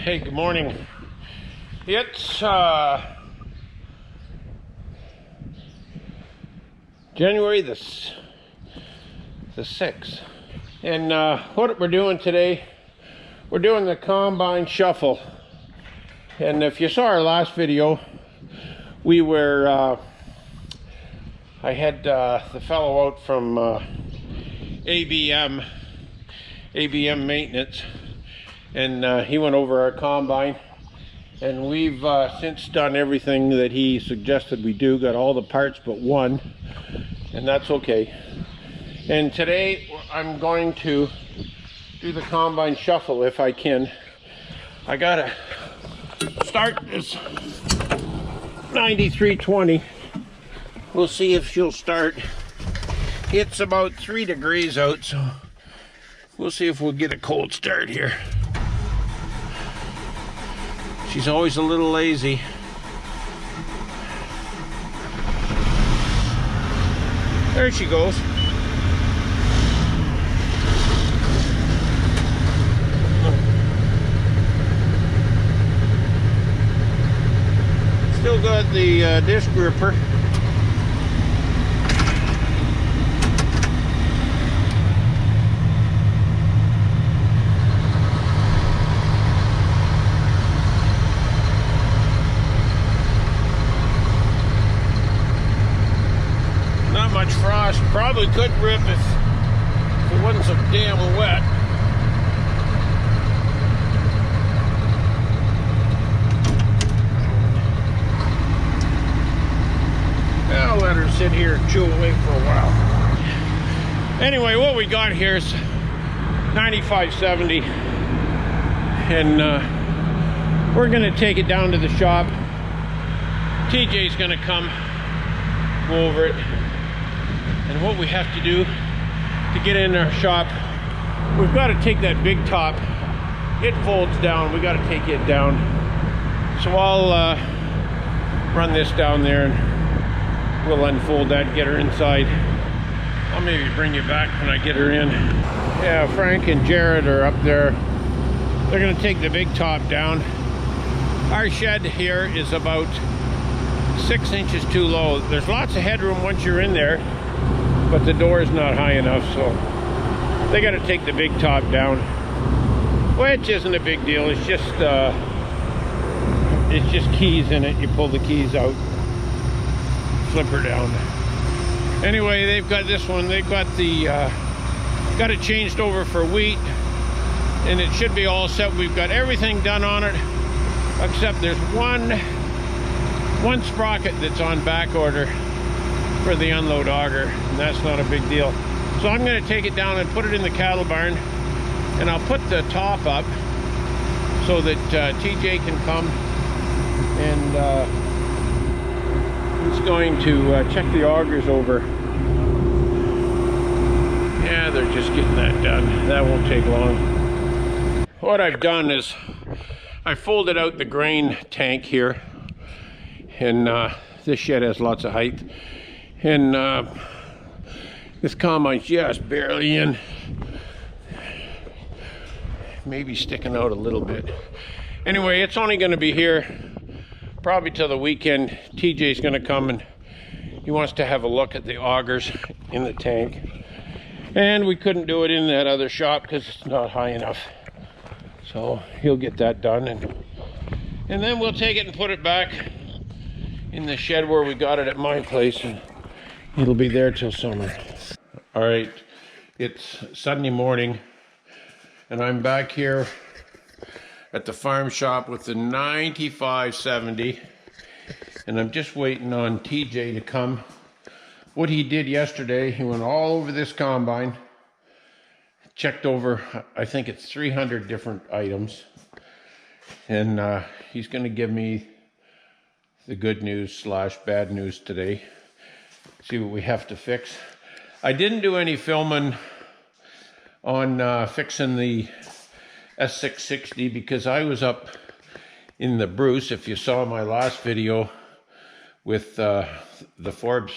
Hey, good morning. It's January the 6th. And what we're doing today, we're doing the combine shuffle. And if you saw our last video, we were, I had the fellow out from ABM maintenance, and he went over our combine, and we've since done everything that he suggested we do, got all the parts but one, and that's okay. And today I'm going to do the combine shuffle if I can. I gotta start this 9320. We'll see if she'll start. It's about 3 degrees out, so we'll see if we'll get a cold start here. She's always a little lazy. There she goes. Still got the disc gripper. Not much frost. Probably could rip if it wasn't so damn wet. I'll let her sit here and chew away for a while. Anyway, what we got here is 9570, and we're gonna take it down to the shop. TJ's gonna come, go over it, and what we have to do to get in our shop, we've got to take that big top. It folds down. We got to take it down. So I'll run this down there, and we'll unfold that, get her inside. I'll maybe bring you back when I get her in. Yeah, Frank and Jared are up there. They're gonna take the big top down. Our shed here is about 6 inches too low. There's lots of headroom once you're in there, but the door is not high enough, so they gotta take the big top down, which isn't a big deal. It's just keys in it. You pull the keys out, flip her down. Anyway, they've got this one. They've got the got it changed over for wheat, and it should be all set. We've got everything done on it, except there's one sprocket that's on back order for the unload auger, and that's not a big deal. So I'm going to take it down and put it in the cattle barn, and I'll put the top up so that TJ can come, and he's going to check the augers over. Yeah, they're just getting that done. That won't take long. What I've done is I folded out the grain tank here, and this shed has lots of height, and this combine's just barely in, maybe sticking out a little bit. Anyway, it's only going to be here probably till the weekend. TJ's going to come, and he wants to have a look at the augers in the tank, and we couldn't do it in that other shop because it's not high enough, so he'll get that done, and then we'll take it and put it back in the shed where we got it at my place, and it'll be there till summer. All right, it's Sunday morning, and I'm back here at the farm shop with the 9570, and I'm just waiting on TJ to come. What he did yesterday, he went all over this combine, checked over, I think it's 300 different items, and he's going to give me the good news / bad news today. See what we have to fix. I didn't do any filming on fixing the S660 because I was up in the Bruce, if you saw my last video with the Forbes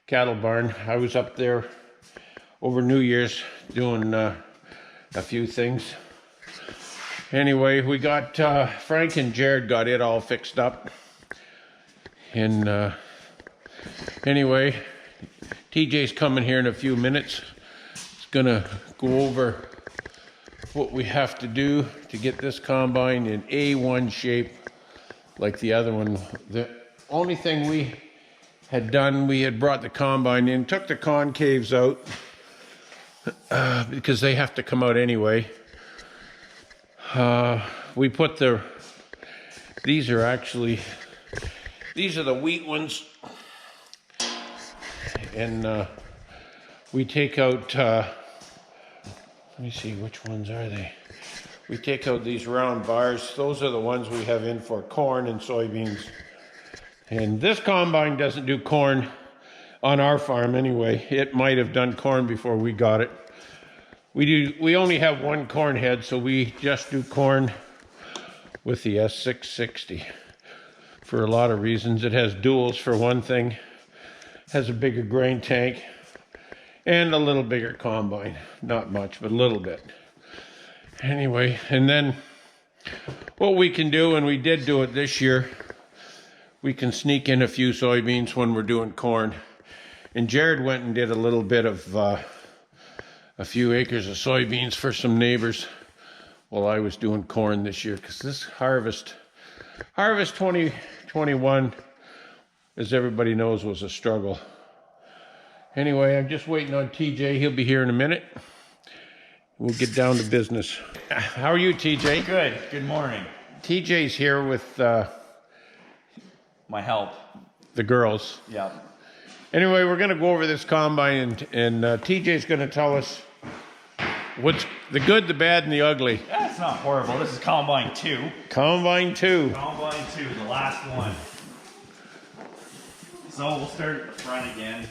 cattle barn. I was up there over New Year's doing a few things, Anyway, we got Frank and Jared got it all fixed up. And anyway, TJ's coming here in a few minutes. He's gonna go over what we have to do to get this combine in A1 shape like the other one. The only thing we had done, we had brought the combine in, took the concaves out because they have to come out anyway. We put these are the wheat ones, and we take out, let me see, which ones are they? We take out these round bars. Those are the ones we have in for corn and soybeans. And this combine doesn't do corn on our farm anyway. It might have done corn before we got it. We only have one corn head, so we just do corn with the S660 for a lot of reasons. It has duals for one thing, has a bigger grain tank, and a little bigger combine. Not much, but a little bit. Anyway, and then what we can do, and we did do it this year, we can sneak in a few soybeans when we're doing corn. And Jared went and did a little bit of a few acres of soybeans for some neighbors while I was doing corn this year, because this harvest 2021, as everybody knows, was a struggle. Anyway, I'm just waiting on TJ. He'll be here in a minute. We'll get down to business. How are you, TJ? Good. Good morning. TJ's here with My help. the girls. Yeah. Anyway, we're going to go over this combine, and TJ's going to tell us what's the good, the bad, and the ugly. That's not horrible. This is Combine 2. Combine 2. Combine 2, the last one. So we'll start at the front again.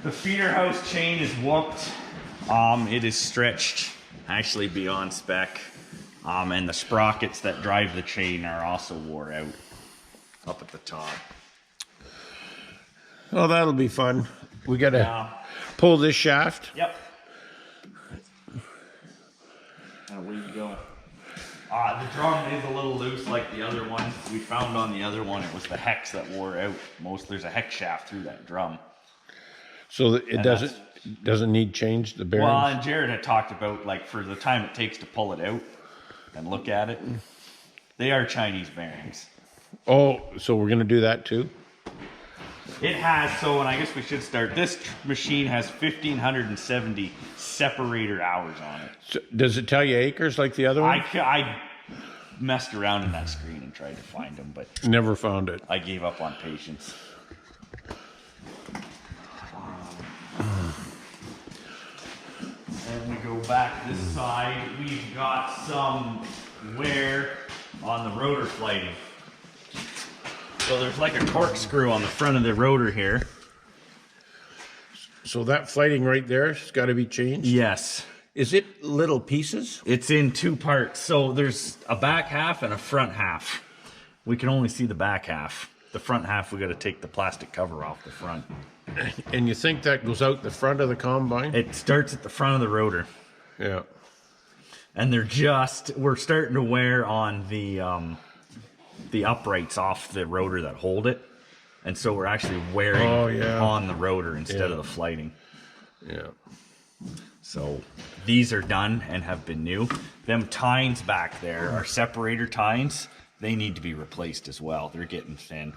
The feeder house chain is whooped. It is stretched actually beyond spec. And the sprockets that drive the chain are also wore out up at the top. Oh, that'll be fun. We got to pull this shaft. Yep. And away you go. The drum is a little loose like the other one. We found on the other one it was the hex that wore out. There's a hex shaft through that drum. So it doesn't need change, the bearings? Well, and Jared had talked about, like, for the time it takes to pull it out and look at it, they are Chinese bearings. Oh, so we're going to do that too? It has, and I guess we should start. This machine has 1,570 separator hours on it. So does it tell you acres like the other one? I messed around in that screen and tried to find them, but never found it. I gave up on patience. And we go back this side. We've got some wear on the rotor flighting. So there's like a corkscrew on the front of the rotor here. So that flighting right there has got to be changed? Yes. Is it little pieces? It's in two parts. So there's a back half and a front half. We can only see the back half. The front half, we got to take the plastic cover off the front. And you think that goes out the front of the combine? It starts at the front of the rotor. Yeah. And we're starting to wear on the uprights off the rotor that hold it. And so we're actually wearing on the rotor instead of the flighting. Yeah. So these are done and have been new. Them tines back there are separator tines. They need to be replaced as well. They're getting thin.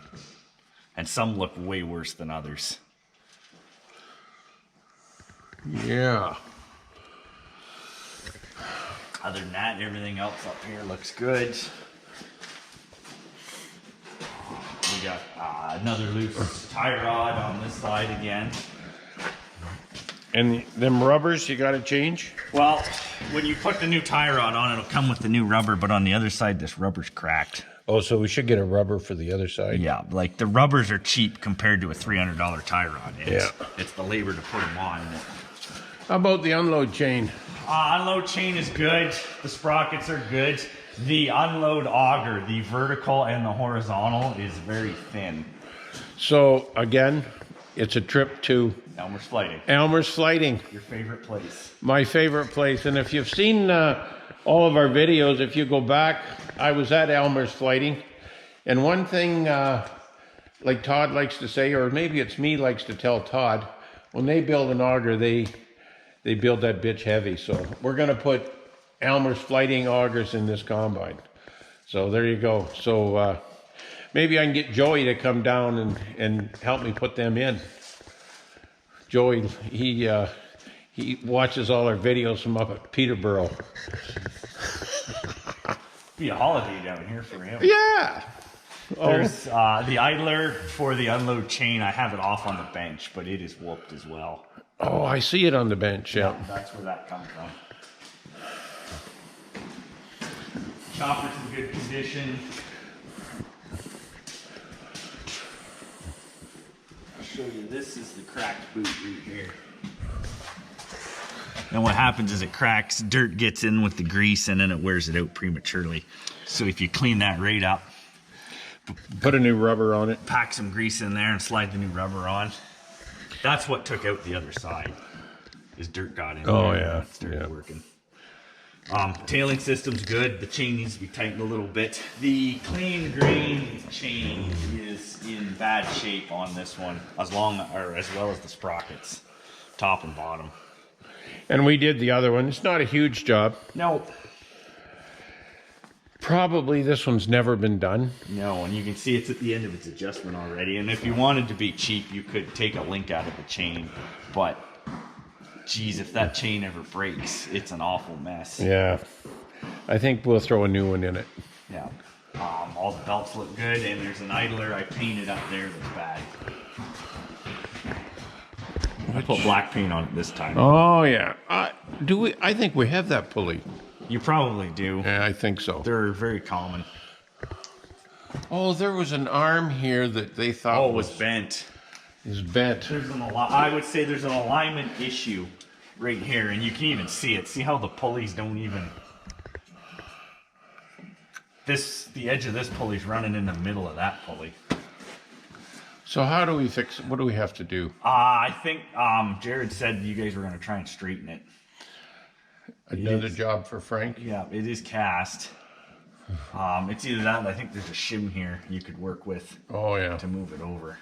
And some look way worse than others. Yeah. Other than that, everything else up here looks good. We got another loose tie rod on this side again. And them rubbers you got to change? Well, when you put the new tie rod on, it'll come with the new rubber, but on the other side, this rubber's cracked. Oh, so we should get a rubber for the other side? Yeah, like the rubbers are cheap compared to a $300 tie rod. It's the labor to put them on. How about the unload chain? Unload chain is good. The sprockets are good. The unload auger, the vertical and the horizontal, is very thin. So, again, It's a trip to Elmer's Flighting. Elmer's Flighting. Your favorite place. My favorite place. And if you've seen all of our videos, if you go back, I was at Elmer's Flighting. And one thing, like Todd likes to say, or maybe it's me likes to tell Todd, when they build an auger, they build that bitch heavy. So we're going to put Elmer's Flighting augers in this combine. So there you go. So maybe I can get Joey to come down and help me put them in. Joey, he watches all our videos from up at Peterborough. Be a holiday down here for him. Yeah. There's the idler for the unload chain. I have it off on the bench, but it is whooped as well. Oh, I see it on the bench. Yeah. That's where that comes from. Chopper's in good condition. I'll show you. This is the cracked boot right here. And what happens is it cracks, dirt gets in with the grease, and then it wears it out prematurely. So if you clean that right up, Put a new rubber on it. pack some grease in there and slide the new rubber on. That's what took out the other side. Is dirt got in Oh, there yeah, and it started yeah. working. Tailing system's good. The chain needs to be tightened a little bit. The clean grain chain is in bad shape on this one, as well as the sprockets, top and bottom. And we did the other one. It's not a huge job. No, Probably this one's never been done. no, and you can see it's at the end of its adjustment already. And if you wanted to be cheap, you could take a link out of the chain. But, geez, if that chain ever breaks, it's an awful mess. Yeah. I think we'll throw a new one in it. Yeah. All the belts look good, and there's an idler I painted up there that's bad. I put black paint on it this time. Oh, yeah. Do we? I think we have that pulley. You probably do. Yeah, I think so. They're very common. Oh, there was an arm here that they thought Oh, it was bent. is bent. I would say there's an alignment issue right here, and you can even see it. See how the pulleys don't even... The edge of this pulley's running in the middle of that pulley. So how do we fix it? What do we have to do? I think Jared said you guys were going to try and straighten it. Another job for Frank? Yeah, it is cast. It's either that, and I think there's a shim here you could work with Oh, yeah. to move it over.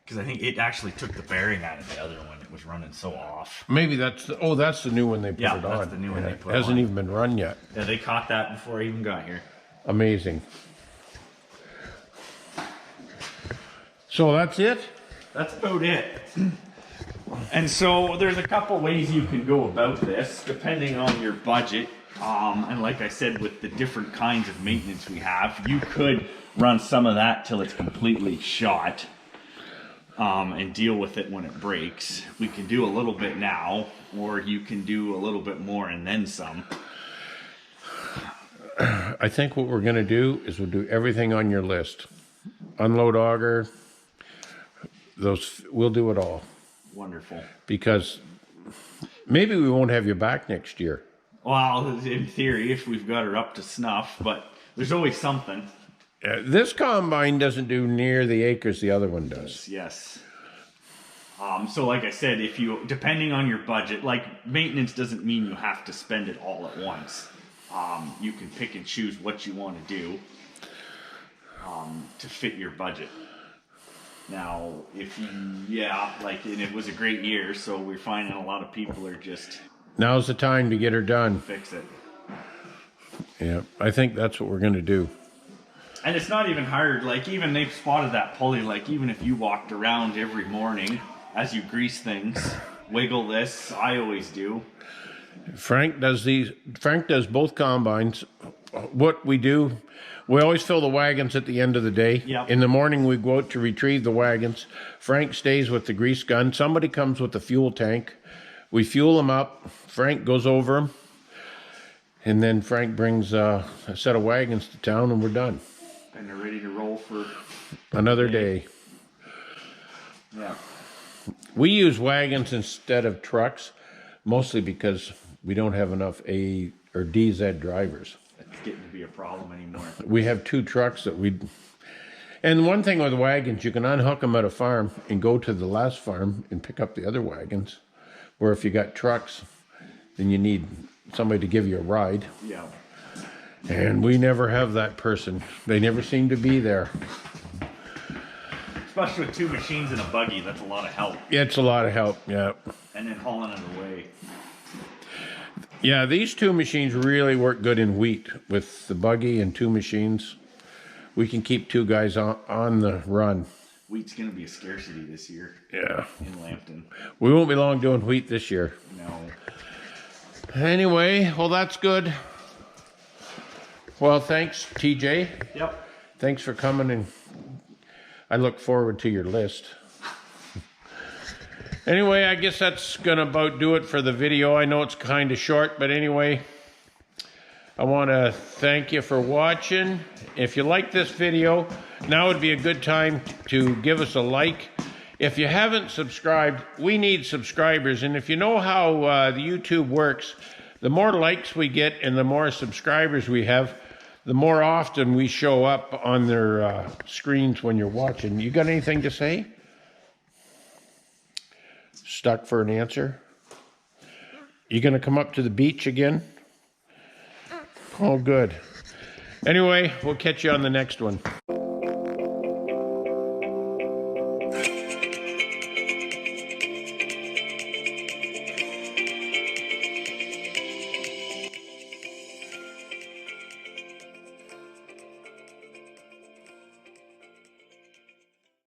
Because I think it actually took the bearing out of the other one. It was running so off. Maybe that's that's the new one they put Yeah, it that's on. the new one they put It hasn't on. even been run yet. Yeah, they caught that before I even got here. Amazing. So that's it? That's about it. And so there's a couple ways you can go about this, depending on your budget. And like I said, with the different kinds of maintenance we have, you could run some of that till it's completely shot. And deal with it when it breaks. We can do a little bit now, or you can do a little bit more and then some. I think what we're going to do is we'll do everything on your list. Unload auger, we'll do it all. Wonderful. Because maybe we won't have you back next year. Well, in theory, if we've got her up to snuff, but there's always something. This combine doesn't do near the acres the other one does. Yes. So like I said, depending on your budget, like maintenance doesn't mean you have to spend it all at once. You can pick and choose what you want to do to fit your budget. Now, and it was a great year, so we're finding a lot of people are just... Now's the time to get her done. Fix it. Yeah, I think that's what we're going to do. And it's not even hard. Like, even they've spotted that pulley. Like, even if you walked around every morning as you grease things, wiggle this. I always do. Frank does both combines. What we do, we always fill the wagons at the end of the day. Yep. In the morning, we go out to retrieve the wagons. Frank stays with the grease gun. Somebody comes with the fuel tank. We fuel them up. Frank goes over them. And then Frank brings a set of wagons to town, and we're done. And they're ready to roll for Another day. Yeah. We use wagons instead of trucks, mostly because we don't have enough A or DZ drivers. It's getting to be a problem anymore. We have 2 trucks that And one thing with wagons, you can unhook them at a farm and go to the last farm and pick up the other wagons. Where if you got trucks, then you need somebody to give you a ride. Yeah. And we never have that person. They never seem to be there. Especially with 2 machines and a buggy, that's a lot of help. Yeah, it's a lot of help, yeah. And then hauling it away. Yeah, these 2 machines really work good in wheat. With the buggy and 2 machines, we can keep 2 guys on the run. Wheat's going to be a scarcity this year. Yeah. In Lambton. We won't be long doing wheat this year. No. Anyway, well, that's good. Well, thanks, TJ. Yep. Thanks for coming, and I look forward to your list. Anyway, I guess that's gonna about do it for the video. I know it's kind of short, but anyway, I want to thank you for watching. If you like this video, now would be a good time to give us a like. If you haven't subscribed, we need subscribers. And if you know how the YouTube works, the more likes we get and the more subscribers we have, the more often we show up on their screens when you're watching. You got anything to say? Stuck for an answer? You gonna come up to the beach again? Oh, good. Anyway, we'll catch you on the next one.